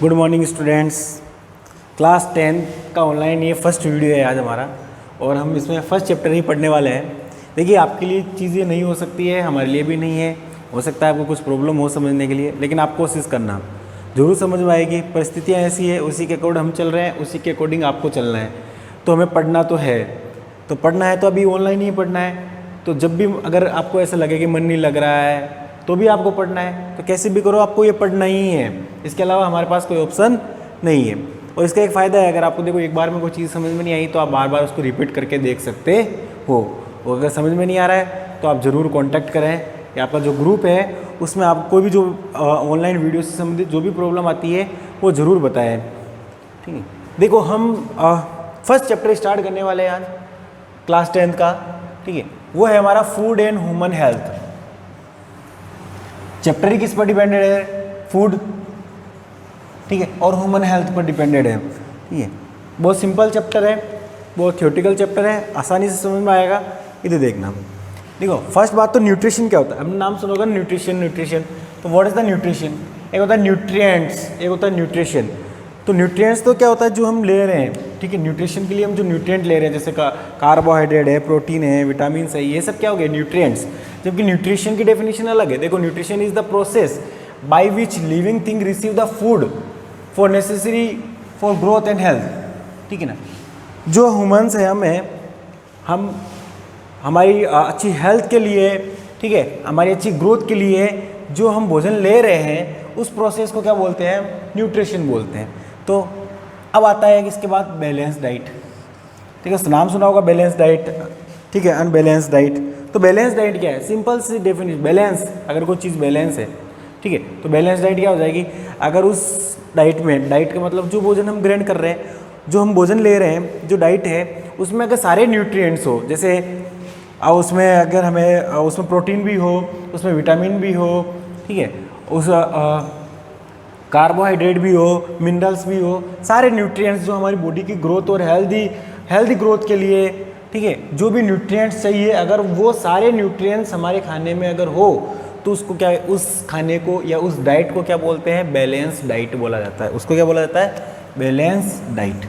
Good morning students. Class 10 का online ये first video है आज हमारा, और हम इसमें फर्स्ट चैप्टर ही पढ़ने वाले हैं। देखिए, आपके लिए चीज़ें नहीं हो सकती है, हमारे लिए भी नहीं है। हो सकता है आपको कुछ प्रॉब्लम हो समझने के लिए, लेकिन आप कोशिश करना, ज़रूर समझ में आएगी। परिस्थितियाँ ऐसी है, उसी के अकॉर्डिंग हम चल रहे हैं, उसी के अकॉर्डिंग आपको चलना है। तो हमें पढ़ना तो है, तो पढ़ना है तो अभी ऑनलाइन ही पढ़ना है। तो जब भी अगर आपको ऐसा लगे कि मन नहीं लग रहा है तो भी आपको पढ़ना है, तो कैसे भी करो आपको ये पढ़ना ही है। इसके अलावा हमारे पास कोई ऑप्शन नहीं है। और इसका एक फ़ायदा है, अगर आपको देखो एक बार में कोई चीज़ समझ में नहीं आई तो आप बार बार उसको रिपीट करके देख सकते हो। और अगर समझ में नहीं आ रहा है तो आप ज़रूर कांटेक्ट करें, या आपका जो ग्रुप है उसमें आप कोई भी जो ऑनलाइन वीडियो से संबंधित जो भी प्रॉब्लम आती है वो ज़रूर बताएं। ठीक है, देखो हम फर्स्ट चैप्टर स्टार्ट करने वाले हैं आज क्लास 10 का। ठीक है, वो है हमारा food and human health. Chapter ही किस पर डिपेंडेड है? फूड, ठीक है, और ह्यूमन हेल्थ पर डिपेंडेड है। ठीक है, बहुत सिंपल चैप्टर है, बहुत थ्योरेटिकल चैप्टर है, आसानी से समझ में आएगा। इधर देखना, देखो फर्स्ट बात तो न्यूट्रिशन क्या होता है। हमने नाम सुना होगा न्यूट्रिशन। तो व्हाट इज द न्यूट्रिशन? एक होता है न्यूट्रिएंट्स, एक होता है न्यूट्रिशन। तो न्यूट्रिएंट्स तो क्या होता है, जो हम ले रहे हैं। ठीक है, न्यूट्रिशन के लिए हम जो न्यूट्रिएंट ले रहे हैं, जैसे कार्बोहाइड्रेट है, प्रोटीन है, विटामिन है, ये सब क्या हो गया? न्यूट्रिएंट्स। जबकि न्यूट्रिशन की डेफिनेशन अलग है। देखो, nutrition is the process by which living thing receive the food for necessary for growth and health. ठीक है ना, जो ह्यूमंस है हम हमारी अच्छी हेल्थ के लिए, ठीक है, हमारी अच्छी ग्रोथ के लिए जो हम भोजन ले रहे हैं उस प्रोसेस को क्या बोलते हैं? न्यूट्रिशन बोलते हैं। तो अब आता है कि इसके बाद बैलेंस डाइट। ठीक है, नाम सुना होगा बैलेंस डाइट। ठीक है, अनबैलेंस डाइट। तो बैलेंस डाइट क्या है? सिंपल सी डेफिनेशन, बैलेंस, अगर कोई चीज़ बैलेंस है, ठीक है, तो बैलेंस डाइट क्या हो जाएगी? अगर उस डाइट में, डाइट का मतलब जो भोजन हम ग्रहण कर रहे हैं, जो हम भोजन ले रहे हैं, जो डाइट है, उसमें अगर सारे न्यूट्रिएंट्स हो, जैसे उसमें अगर हमें उसमें प्रोटीन भी हो, उसमें विटामिन भी हो, ठीक है, उस कार्बोहाइड्रेट भी हो, मिनरल्स भी हो, सारे न्यूट्रिएंट्स जो हमारी बॉडी की ग्रोथ और हेल्दी ग्रोथ के लिए, ठीक है, जो भी न्यूट्रिएंट्स चाहिए, अगर वो सारे न्यूट्रिएंट्स हमारे खाने में अगर हो तो उसको क्या, उस खाने को या उस डाइट को क्या बोलते हैं? बैलेंस डाइट बोला जाता है। उसको क्या बोला जाता है? Balance diet.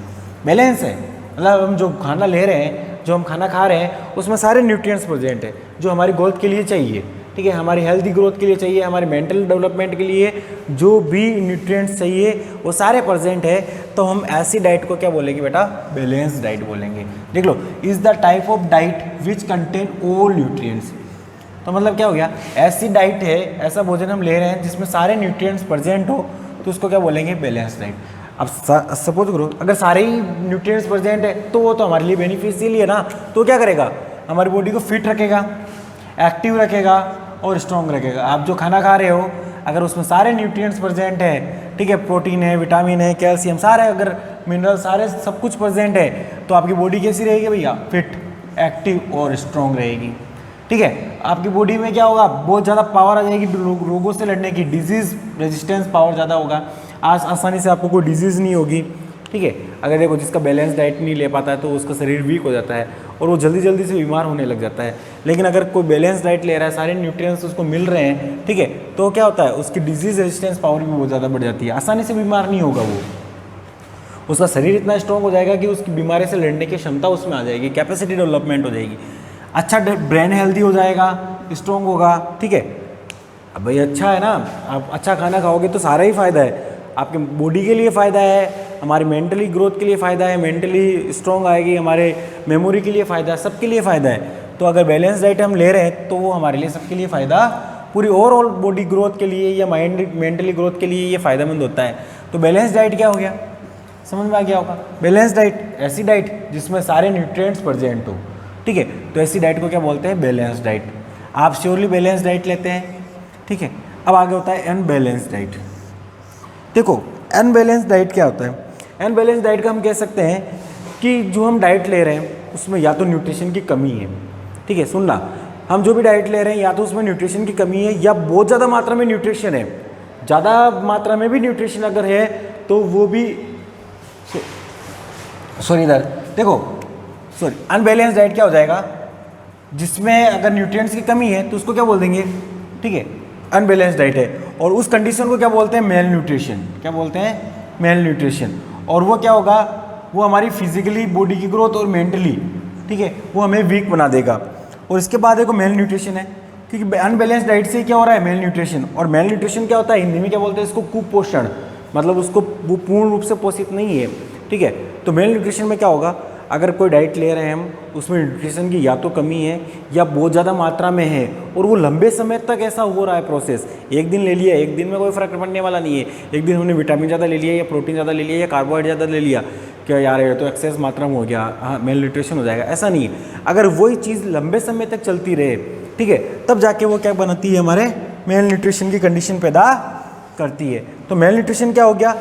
बैलेंस है मतलब हम जो खाना ले रहे हैं, जो हम खाना खा रहे हैं, उसमें सारे न्यूट्रिएंट्स प्रेजेंट है जो हमारी ग्रोथ के लिए चाहिए। ठीक है, हमारी हेल्दी ग्रोथ के लिए चाहिए, हमारे मेंटल डेवलपमेंट के लिए जो भी न्यूट्रिएंट्स चाहिए वो सारे प्रेजेंट है। तो हम ऐसी डाइट को क्या बोलेंगे बेटा? बैलेंस डाइट बोलेंगे। देख लो, is the type of diet which contain all nutrients. तो मतलब क्या हो गया? ऐसी डाइट है, ऐसा भोजन हम ले रहे हैं जिसमें सारे न्यूट्रिएंट्स प्रेजेंट हो, तो उसको क्या बोलेंगे? Balance diet. अब सपोज करो अगर सारे ही न्यूट्रिएंट्स प्रेजेंट है तो वो तो हमारे लिए बेनिफिशियल ही है ना। तो क्या करेगा? हमारी बॉडी को फिट रखेगा, एक्टिव रखेगा और स्ट्रॉन्ग रखेगा। आप जो खाना खा रहे हो अगर उसमें सारे न्यूट्रिएंट्स प्रेजेंट है, ठीक है, प्रोटीन है, विटामिन है, कैल्शियम, सारे अगर मिनरल, सारे सब कुछ प्रेजेंट है, तो आपकी बॉडी कैसी रहेगी भैया? फिट, एक्टिव और स्ट्रॉन्ग रहेगी। ठीक है, आपकी बॉडी में क्या होगा? बहुत ज़्यादा पावर आ जाएगी रोगों से लड़ने की, डिजीज़ रेजिस्टेंस पावर ज़्यादा होगा, आसानी से आपको कोई डिजीज़ नहीं होगी। ठीक है, अगर देखो जिसका बैलेंस डाइट नहीं ले पाता है तो उसका शरीर वीक हो जाता है और वो जल्दी से बीमार होने लग जाता है। लेकिन अगर कोई बैलेंस डाइट ले रहा है, सारे न्यूट्रिएंट्स उसको मिल रहे हैं, ठीक है, तो क्या होता है? उसकी डिजीज़ रेजिस्टेंस पावर भी बहुत ज़्यादा बढ़ जाती है, आसानी से बीमार नहीं होगा वो। उसका शरीर इतना स्ट्रॉन्ग हो जाएगा कि उसकी बीमारी से लड़ने की क्षमता उसमें आ जाएगी, कैपेसिटी डेवलपमेंट हो जाएगी, अच्छा ब्रेन हेल्दी हो जाएगा, स्ट्रॉन्ग होगा। ठीक है, अब भाई अच्छा है ना, आप अच्छा खाना खाओगे तो सारा ही फ़ायदा है, आपके बॉडी के लिए फ़ायदा है, हमारी मेंटली ग्रोथ के लिए फ़ायदा है, मेंटली स्ट्रॉन्ग आएगी, हमारे मेमोरी के लिए फ़ायदा है, सबके लिए फ़ायदा है। तो अगर बैलेंस डाइट हम ले रहे हैं तो वो हमारे लिए सबके लिए फ़ायदा, पूरी ओवरऑल बॉडी ग्रोथ के लिए या मेंटली ग्रोथ के लिए ये फ़ायदेमंद होता है। तो बैलेंस डाइट क्या हो गया? समझ में आ गया होगा। बैलेंस डाइट ऐसी डाइट जिसमें सारे न्यूट्रिएंट्स प्रेजेंट हो। ठीक है, तो ऐसी डाइट को क्या बोलते हैं? Balance diet. आप श्योरली बैलेंस डाइट लेते हैं। ठीक है, अब आगे होता है अनबैलेंस डाइट। देखो, अनबैलेंस डाइट क्या होता है? अनबैलेंस डाइट का हम कह सकते हैं कि जो हम डाइट ले रहे हैं उसमें या तो न्यूट्रिशन की कमी है। ठीक है, सुनना, हम जो भी डाइट ले रहे हैं या तो उसमें न्यूट्रिशन की कमी है या बहुत ज़्यादा मात्रा में न्यूट्रिशन है। ज़्यादा मात्रा में भी न्यूट्रिशन अगर है तो वो भी अनबैलेंस डाइट क्या हो जाएगा? जिसमें अगर न्यूट्रिएंट्स की कमी है तो उसको क्या बोल देंगे? ठीक है, अनबैलेंस डाइट है। और उस कंडीशन को क्या बोलते हैं? Mail nutrition. क्या बोलते हैं? Mail nutrition. और वो क्या होगा, वो हमारी फिजिकली बॉडी की ग्रोथ और मेंटली, ठीक है, वो हमें वीक बना देगा। और इसके बाद देखो मेल न्यूट्रिशन है, क्योंकि अनबैलेंस डाइट से क्या हो रहा है, मेल न्यूट्रिशन। और मेल न्यूट्रिशन क्या होता है, हिंदी में क्या बोलते हैं इसको, कुपोषण, मतलब उसको वो पूर्ण रूप से पोषित नहीं है, ठीक है। तो मेल न्यूट्रिशन में क्या होगा, अगर कोई डाइट ले रहे हैं हम, उसमें न्यूट्रिशन की या तो कमी है या बहुत ज़्यादा मात्रा में है, और वो लंबे समय तक ऐसा हो रहा है प्रोसेस, एक दिन ले लिया, एक दिन में कोई फर्क पड़ने वाला नहीं है, एक दिन हमने विटामिन ज़्यादा ले लिया या प्रोटीन ज़्यादा ले लिया या कार्बोहाइड्रेट ज़्यादा ले लिया, क्या यार ये तो एक्सेस मात्रा में हो गया, हाँ मेल न्यूट्रिशन हो जाएगा, ऐसा नहीं है। अगर वही चीज़ लंबे समय तक चलती रहे, ठीक है, तब जाके वो क्या बनाती है, हमारे मेल न्यूट्रिशन की कंडीशन पैदा करती है। तो मेल न्यूट्रिशन क्या हो गया,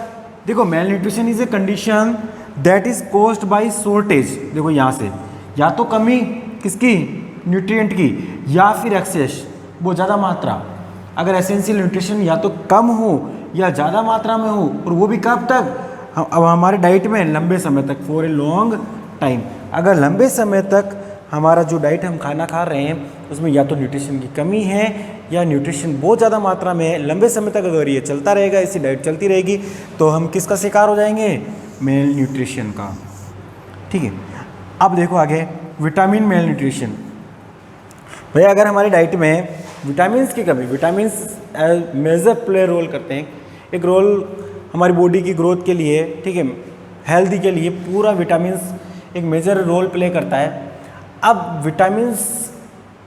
देखो mail nutrition is a condition that is caused by shortage, देखो यहाँ से या तो कमी किसकी, न्यूट्रिएंट की, या फिर एक्सेस, वो ज़्यादा मात्रा। अगर एसेंशियल न्यूट्रिशन या तो कम हो या ज़्यादा मात्रा में हो, और वो भी कब तक, अब हमारे डाइट में लंबे समय तक, फॉर ए लॉन्ग टाइम। अगर लंबे समय तक हमारा जो डाइट हम खाना खा रहे हैं उसमें या तो न्यूट्रिशन की कमी है या न्यूट्रिशन बहुत ज़्यादा मात्रा में है, लंबे समय तक अगर ये चलता रहेगा, ऐसी डाइट चलती रहेगी, तो हम किसका शिकार हो जाएंगे, मेल न्यूट्रिशन का, ठीक है। अब देखो आगे विटामिन मेल न्यूट्रिशन। भैया अगर हमारी डाइट में विटामिन्स की कमी, विटामिन्स मेजर प्ले रोल करते हैं, एक रोल हमारी बॉडी की ग्रोथ के लिए, ठीक है, हेल्दी के लिए पूरा विटामिन्स एक मेजर रोल प्ले करता है। अब विटामिन्स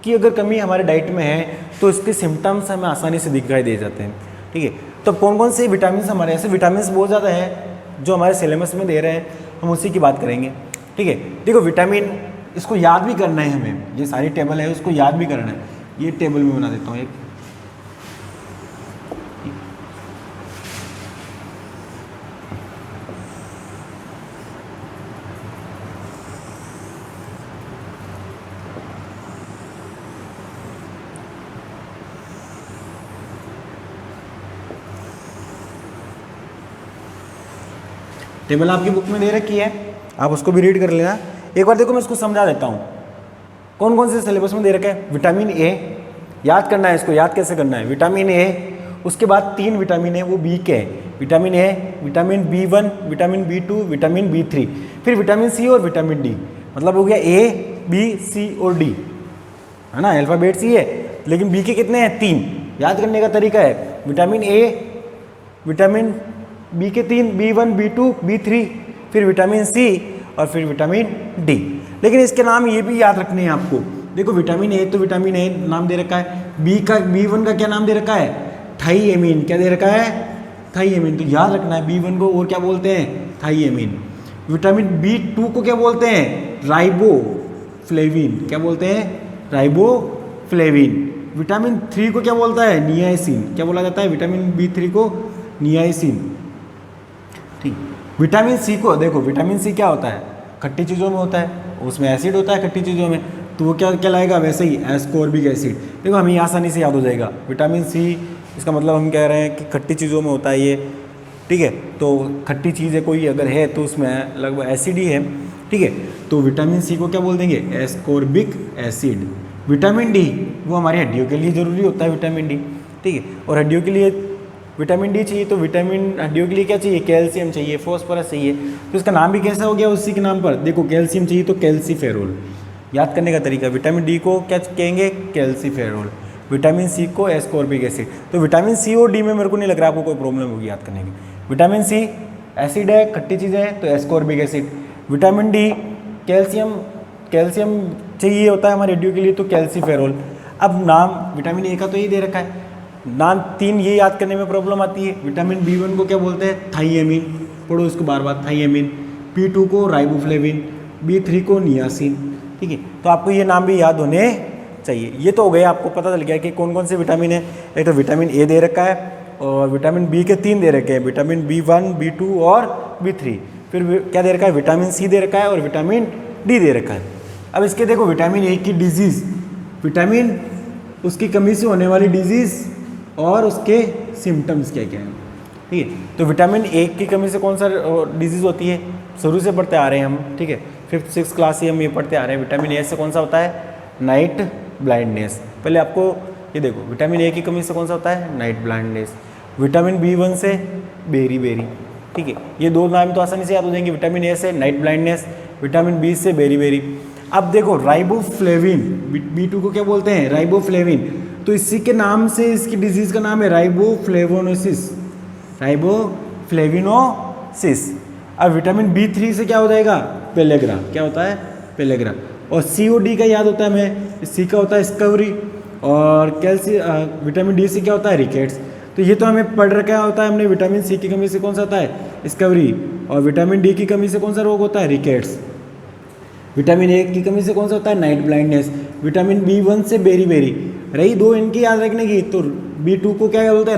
की अगर कमी हमारे डाइट में है तो इसके सिम्टम्स हमें आसानी से दिखाई दे जाते हैं, ठीक है। तो कौन कौन से विटामिन्स हमारे, ऐसे विटामिन्स बहुत ज़्यादा है जो हमारे सिलेबस में दे रहे हैं, हम उसी की बात करेंगे, ठीक है। देखो विटामिन, इसको याद भी करना है हमें, ये सारी टेबल है उसको याद भी करना है, ये टेबल में बना देता हूँ एक, टेबल आपकी बुक में दे रखी है, आप उसको भी रीड कर लेना। एक बार देखो मैं इसको समझा देता हूँ, कौन कौन से सिलेबस में दे रखा है। विटामिन ए याद करना है, इसको याद कैसे करना है, विटामिन ए, उसके बाद 3 विटामिन है वो बी के हैं, vitamin A, vitamin B1, vitamin B2, vitamin B3, फिर विटामिन सी और विटामिन डी, मतलब हो गया ए बी सी और डी, है ना, अल्फ़ाबेट सी है, लेकिन बी के कितने हैं, 3। याद करने का तरीका है, विटामिन ए, विटामिन बी के 3, B1, B2, B3, फिर विटामिन सी और फिर विटामिन डी। लेकिन इसके नाम ये भी याद रखने हैं आपको। देखो विटामिन ए तो विटामिन ए नाम दे रखा है, B1 का क्या नाम दे रखा है, थाइएमीन, क्या दे रखा है, थाइएमीन, तो याद रखना है B1 को और क्या बोलते हैं, थाइएमीन। विटामिन B2 को क्या बोलते हैं, राइबोफ्लेविन, क्या बोलते हैं, राइबोफ्लेविन। विटामिन 3 को क्या बोलता है, नियासिन, क्या बोला जाता है विटामिन B3 को, नियासिन, ठीक। विटामिन सी को देखो, विटामिन सी क्या होता है, खट्टी चीज़ों में होता है, उसमें एसिड होता है खट्टी चीज़ों में, तो वो क्या कहलाएगा, वैसे ही एस्कोर्बिक एसिड। देखो हमें आसानी से याद हो जाएगा, विटामिन सी, इसका मतलब हम कह रहे हैं कि खट्टी चीज़ों में होता है ये, ठीक है। तो खट्टी चीज़ है कोई अगर है तो उसमें लगभग एसिड ही है, ठीक है। तो विटामिन सी को क्या बोल देंगे, एस्कोर्बिक एसिड। विटामिन डी वो हमारी हड्डियों के लिए ज़रूरी होता है, विटामिन डी, ठीक है। और हड्डियों के लिए विटामिन डी चाहिए, तो विटामिन हड्डियों के लिए क्या चाहिए, कैल्शियम चाहिए, फॉस्फोरस चाहिए, तो इसका नाम भी कैसा हो गया उसी के नाम पर। देखो कैल्शियम चाहिए तो कैल्सीफेरोल, याद करने का तरीका, विटामिन डी को क्या कहेंगे, कैल्सीफेरोल, विटामिन सी को एस्कोर्बिक एसिड। तो विटामिन सी और डी में मेरे को नहीं लग रहा आपको कोई प्रॉब्लम होगी याद करने की। विटामिन सी एसिड है, खट्टी चीज़ है, तो ascorbic acid. Vitamin D calcium, calcium चाहिए होता है हमारे हड्डियों के लिए, तो कैल्सीफेरोल। अब नाम विटामिन ए का तो ये दे रखा है, नाम 3 ये याद करने में प्रॉब्लम आती है। विटामिन B1 को क्या बोलते हैं, थाइएमीन, पढ़ो इसको बार बार, थाइएमीन। B2 को राइबोफ्लेविन, B3 को नियासिन, ठीक है। तो आपको ये नाम भी याद होने चाहिए। ये तो हो गया, आपको पता चल गया कि कौन कौन से विटामिन है। एक तो विटामिन ए दे रखा है और विटामिन बी के 3 दे रखे हैं, विटामिन B1, B2 और B3। फिर क्या दे रखा है, विटामिन सी दे रखा है और विटामिन डी दे रखा है। अब इसके देखो विटामिन ए की डिजीज़, विटामिन उसकी कमी से होने वाली डिजीज़ और उसके सिम्टम्स क्या क्या हैं, ठीक है। तो विटामिन ए की कमी से कौन सा डिजीज़ होती है, शुरू से पढ़ते आ रहे हैं हम, ठीक है, 5th 6th क्लास से हम ये पढ़ते आ रहे हैं। विटामिन ए से कौन सा होता है, नाइट ब्लाइंडनेस। पहले आपको ये देखो, विटामिन ए की कमी से कौन सा होता है, नाइट ब्लाइंडनेस। विटामिन B1 से बेरी बेरी, ठीक है, ये दो नाम तो आसानी से याद हो जाएंगे, विटामिन ए से नाइट ब्लाइंडनेस, विटामिन बी से बेरी। अब देखो राइबोफ्लेविन, B2 को क्या बोलते हैं, राइबोफ्लेविन, तो इसी के नाम से इसकी डिजीज का नाम है राइबोफ्लेवोसिस, राइबोफ्लेविनोसिस। अब विटामिन B3 से क्या हो जाएगा, पेलेग्रा, क्या होता है, पेलेग्रा। और COD का याद होता है हमें, C का होता है स्कवरी, और विटामिन D से क्या होता है, रिकेट्स। तो ये तो हमें पढ़ रखा होता है हमने, विटामिन C की कमी से कौन सा होता है, स्कवरी, और विटामिन D की कमी से कौन सा रोग होता है, रिकेट्स। विटामिन ए की कमी से कौन सा होता है, नाइट ब्लाइंडनेस। विटामिन B1 से बेरी रही दो इनकी याद रखने की। तो B2 को क्या बोलते हैं,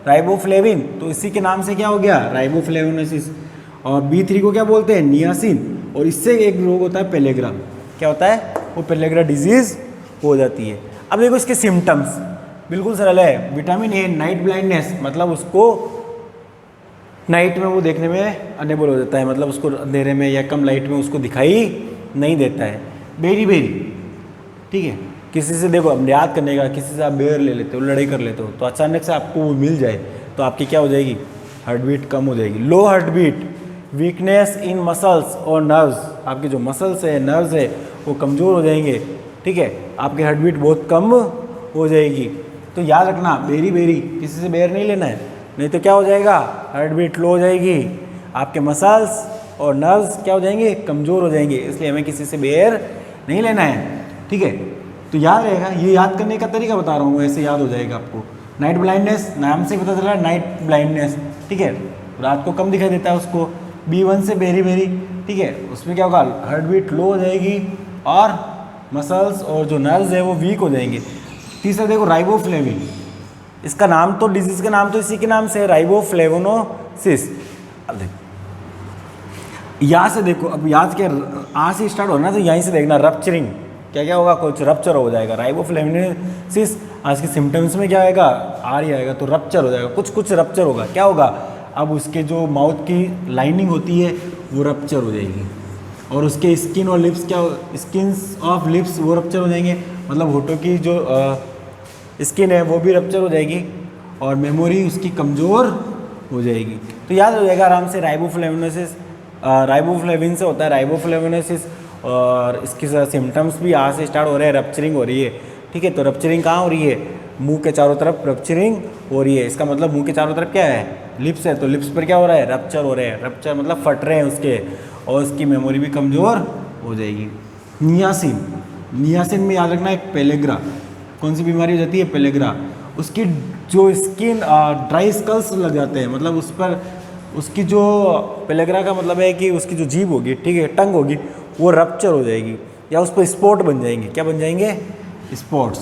राइबोफ्लेविन, तो इसी के नाम से क्या हो गया, राइबोफ्लेविनोसिस। और B3 को क्या बोलते हैं, नियासिन, और इससे एक रोग होता है पेलेग्रा, क्या होता है, वो पेलेग्रा डिजीज हो जाती है। अब देखो इसके सिम्टम्स बिल्कुल सरल है। विटामिन ए नाइट ब्लाइंडनेस, मतलब उसको नाइट में वो देखने में अनेबल हो जाता है, मतलब उसको अंधेरे में या कम लाइट में उसको दिखाई नहीं देता है। बेरी, ठीक है, किसी से देखो अब याद करने का, किसी से आप बेर ले लेते हो, लड़ाई कर लेते हो, तो अचानक से आपको वो मिल जाए तो आपकी क्या हो जाएगी, हार्ट बीट कम हो जाएगी, low heart beat, weakness in muscles और नर्व्स, आपके जो मसल्स है, नर्व्स है, वो कमज़ोर हो जाएंगे, ठीक है, आपकी हार्ट बीट बहुत कम हो जाएगी। तो याद रखना, बेरी, किसी से बेर नहीं लेना है, नहीं तो क्या हो जाएगा, हार्ट बीट लो हो जाएगी, आपके मसल्स और नर्व्स क्या हो जाएंगे, कमज़ोर हो जाएंगे, इसलिए हमें किसी से बेर नहीं लेना है, ठीक है। तो याद रहेगा, ये याद करने का तरीका बता रहा हूँ, ऐसे याद हो जाएगा आपको। नाइट ब्लाइंडनेस, नाम से पता चला नाइट ब्लाइंडनेस, ठीक है, रात को कम दिखाई देता है उसको। B1 से बेरी, ठीक है, उसमें क्या होगा, हार्ट बीट लो हो जाएगी और मसल्स और जो नर्व्स है वो वीक हो जाएंगे। तीसरा देखो राइबोफ्लेविन, इसका नाम तो, डिजीज का नाम तो इसी के नाम से है, राइबोफ्लेवोसिस। अब देखो यहाँ से देखो, अब याद क्या, आ से स्टार्ट होना, तो यहीं से देखना, रप्चरिंग, क्या होगा, कुछ रप्चर हो जाएगा। राइबोफ्लेविनोसिस आज के सिम्टम्स में क्या आएगा, आ रही आएगा, तो रप्चर हो जाएगा, कुछ रप्चर होगा, क्या होगा, अब उसके जो माउथ की लाइनिंग होती है वो रप्चर हो जाएगी, और उसके स्किन और लिप्स, क्या स्किन ऑफ लिप्स वो रप्चर हो जाएंगे, मतलब होठों की जो स्किन है वो भी रप्चर हो जाएगी, और मेमोरी उसकी कमज़ोर हो जाएगी। तो याद हो जाएगा आराम से, राइबोफ्लेविनोसिस, राइबोफ्लेविन से होता है राइबोफ्लेविनोसिस, और इसके सिम्टम्स भी यहाँ से स्टार्ट हो रहे हैं, रप्चरिंग हो रही है, ठीक है। तो रप्चरिंग कहाँ हो रही है, मुंह के चारों तरफ रप्चरिंग हो रही है, इसका मतलब मुंह के चारों तरफ क्या है, लिप्स है, तो लिप्स पर क्या हो रहा है, रप्चर हो रहे हैं, रप्चर मतलब फट रहे हैं उसके, और उसकी मेमोरी भी कमज़ोर हो जाएगी। नियासिन में याद रखना एक पेलेग्रा, कौन सी बीमारी हो जाती है, पेलेग्रा, उसकी जो स्किन ड्राई स्कल्स लग जाते हैं, मतलब उस पर उसकी जो पेलेग्रा का मतलब है कि उसकी जो जीभ होगी, ठीक है, टंग होगी, वो रप्चर हो जाएगी, या उस पर स्पॉट बन जाएंगे, क्या बन जाएंगे, स्पॉट्स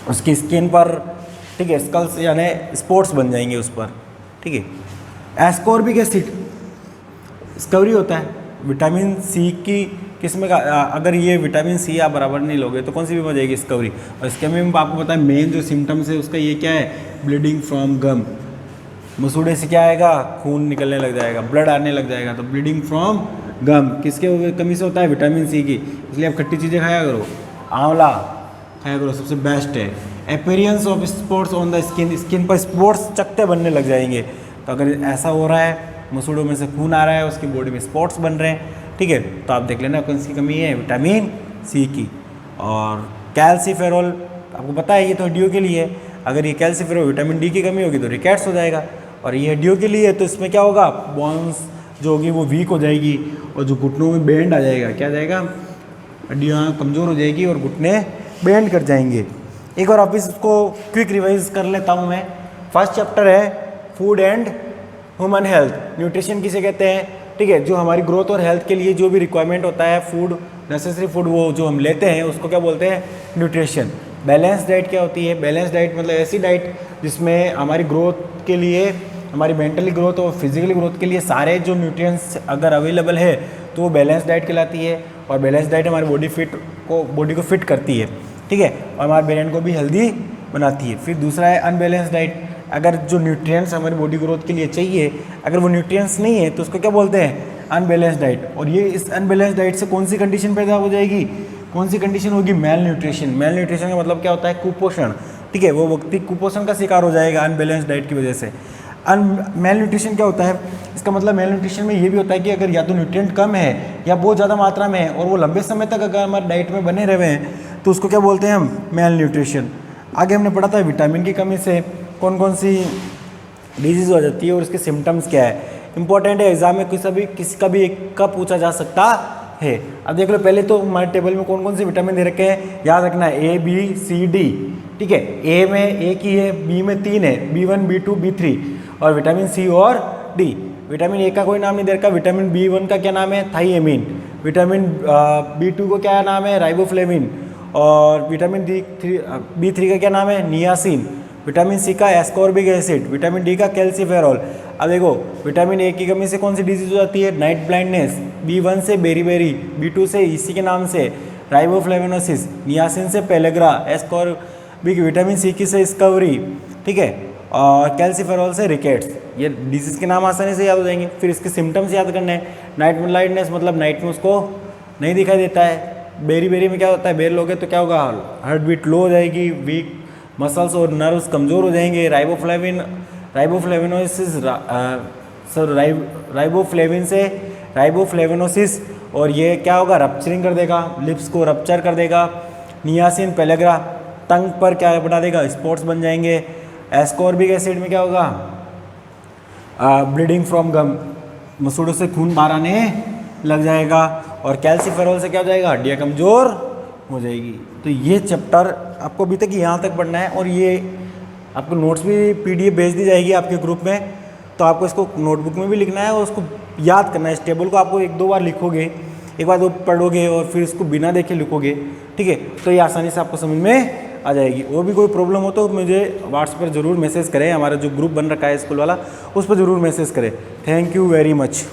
उसकी स्किन पर, ठीक है, स्कल्स यानी स्पॉट्स बन जाएंगे उस पर, ठीक है। एस्कॉर्बिक एसिड स्कवरी होता है, विटामिन सी की किस्म का, अगर ये विटामिन सी आप बराबर नहीं लोगे तो कौन सी बीमारी हो जाएगी, स्कवरी। और इसके में आपको पता है मेन जो सिम्टम्स है उसका ये क्या है, ब्लीडिंग फ्रॉम गम, मसूड़े से क्या आएगा, खून निकलने लग जाएगा, ब्लड आने लग जाएगा, तो ब्लीडिंग फ्रॉम गम किसके कमी से होता है, विटामिन सी की, इसलिए आप खट्टी चीज़ें खाया करो, आंवला खाया करो, सबसे बेस्ट है। Appearance of spots on the skin, skin पर स्पॉट्स चकते बनने लग जाएंगे, तो अगर ऐसा हो रहा है, मसूड़ों में से खून आ रहा है, उसकी बॉडी में स्पॉट्स बन रहे हैं, ठीक है, तो आप देख लेना कौन सी कमी है, विटामिन सी की। और कैल्सीफेरॉल आपको पता है ये तो हड्डियों के लिए है, अगर ये कैल्सीफेरॉल विटामिन डी की कमी होगी तो रिकेट्स हो जाएगा, और ये हड्डियों के लिए है तो इसमें क्या होगा, बोन्स जो होगी वो वीक हो जाएगी, और जो घुटनों में बेंड आ जाएगा, क्या जाएगा, हड्डियाँ कमज़ोर हो जाएगी और घुटने बेंड कर जाएंगे। एक बार ऑफिस को क्विक रिवाइज कर लेता हूँ मैं। फर्स्ट चैप्टर है food and human health, nutrition किसे कहते हैं, ठीक है, जो हमारी ग्रोथ और हेल्थ के लिए जो भी रिक्वायरमेंट होता है, फूड नेसेसरी फूड वो जो हम लेते हैं उसको क्या बोलते हैं, न्यूट्रिशन। बैलेंस डाइट क्या होती है, बैलेंस डाइट मतलब ऐसी डाइट जिसमें हमारी ग्रोथ के लिए, हमारी मेंटली ग्रोथ और फिजिकली ग्रोथ के लिए सारे जो न्यूट्रिएंट्स अगर अवेलेबल है तो वो बैलेंस डाइट कहलाती है, और बैलेंस डाइट हमारी बॉडी को फिट करती है, ठीक है, और हमारे ब्रेन को भी हेल्दी बनाती है। फिर दूसरा है अनबैलेंस डाइट, अगर जो न्यूट्रिएंट्स हमारी बॉडी ग्रोथ के लिए चाहिए अगर वो न्यूट्रिएंट्स नहीं है तो उसको क्या बोलते हैं, अनबैलेंस डाइट। और ये इस अनबैलेंस डाइट से कौन सी कंडीशन पैदा हो जाएगी, कौन सी कंडीशन होगी, मेल न्यूट्रिशन। मेल न्यूट्रिशन का मतलब क्या होता है, कुपोषण, ठीक है, वो व्यक्ति कुपोषण का शिकार हो जाएगा अनबैलेंस डाइट की वजह से। मेल न्यूट्रिशन क्या होता है, इसका मतलब मेल न्यूट्रिशन में ये भी होता है कि अगर या तो न्यूट्रिएंट कम है या बहुत ज़्यादा मात्रा में है और वो लंबे समय तक अगर हमारे डाइट में बने रहे हैं तो उसको क्या बोलते हैं हम, मेल न्यूट्रिशन। आगे हमने पढ़ा था विटामिन की कमी से कौन कौन सी डिजीज़ हो जाती है और उसके सिम्टम्स क्या है। इंपॉर्टेंट है, एग्जाम में किसी का भी एक का पूछा जा सकता है। अब देख लो, पहले तो हमारे टेबल में कौन कौन से विटामिन दे रखे हैं, याद रखना है A B C D, ठीक है। ए में एक ही है, बी में 3 है, B1 B2 B3 और विटामिन सी और डी। विटामिन ए का कोई नाम नहीं दे रखा, विटामिन B1 का क्या नाम है, थाइएमिन। विटामिन B2 को क्या नाम है, राइबोफ्लेविन। और विटामिन B3 का क्या नाम है, नियासिन। विटामिन सी का एस्कॉर्बिक एसिड। विटामिन डी का कैल्सीफेरॉल। अब देखो, विटामिन ए की कमी से कौन सी डिजीज हो जाती है, नाइट ब्लाइंडनेस। B1 से बेरीबेरी, B2 से इसी के नाम से राइबोफ्लेविनोसिस, नियासिन से पेलेग्रा, एस्कॉर्बिक विटामिन सी की से स्कवरी, ठीक है, और कैल्सीफेरॉल से रिकेट्स। ये डिजीज़ के नाम आसानी से याद हो जाएंगे। फिर इसके सिम्टम्स याद करने हैं। नाइट ब्लाइंडनेस मतलब नाइट में उसको नहीं दिखाई देता है। बेरी में क्या होता है, बेर लोगे तो क्या होगा, हार्ट बीट लो हो जाएगी, वीक मसल्स और नर्व्स कमज़ोर हो जाएंगे। राइबोफ्लेविनोसिस और ये क्या होगा, रप्चरिंग कर देगा, लिप्स को रप्चर कर देगा। नियासिन पेलेग्रा, टंग पर क्या बना देगा, स्पॉट्स बन जाएंगे। एस्कॉर्बिक एसिड में क्या होगा, ब्लीडिंग फ्रॉम गम, मसूड़ों से खून बाहर आने लग जाएगा। और कैल्सीफेरॉल से क्या हो जाएगा, हड्डियाँ कमज़ोर हो जाएगी। तो ये चैप्टर आपको अभी तक यहाँ तक पढ़ना है और ये आपको नोट्स भी PDF भेज दी जाएगी आपके ग्रुप में। तो आपको इसको नोटबुक में भी लिखना है और उसको याद करना है। इस टेबल को आपको 1-2 बार लिखोगे, एक बार 2 पढ़ोगे और फिर इसको बिना देखे लिखोगे, ठीक है, तो ये आसानी से आपको समझ में आ जाएगी। और भी कोई प्रॉब्लम हो तो मुझे व्हाट्सएप पर ज़रूर मैसेज करें, हमारा जो ग्रुप बन रखा है स्कूल वाला, उस पर ज़रूर मैसेज करें। Thank you very much.